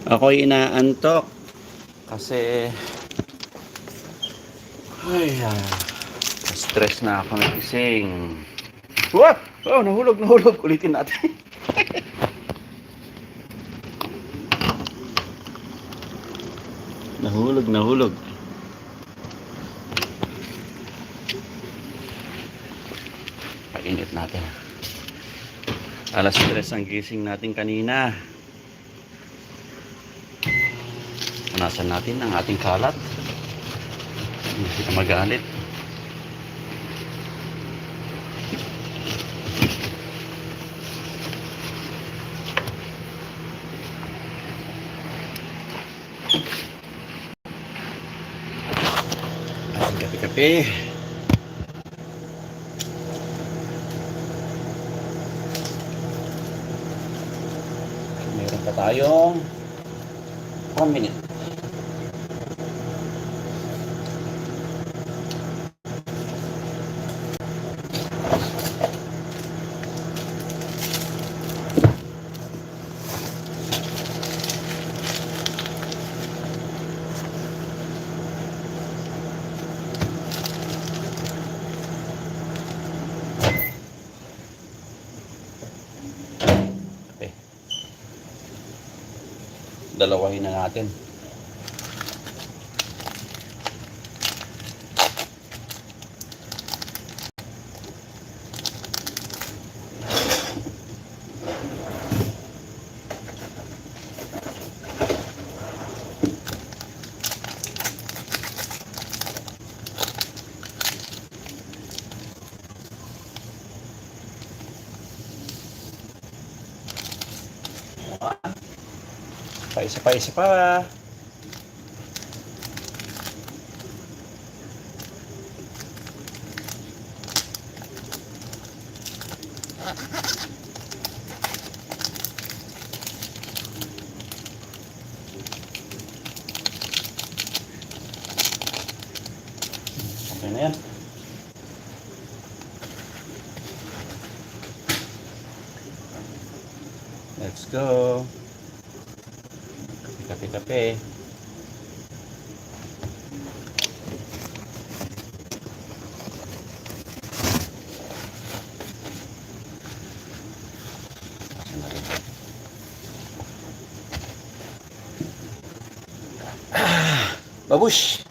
Ako'y inaantok kasi stress na ako nagising. What? Oh, nahulog. Ulitin natin. Nahulog. Painit natin. Alas 3 ang gising natin kanina. Punasan natin ang ating kalat. Hindi sila magalit. Ating kape-kape. Meron pa tayong 1 minute. Okay. Dalawahin na natin. Isa pa. Okay na yan. Let's go. Kape. Babush!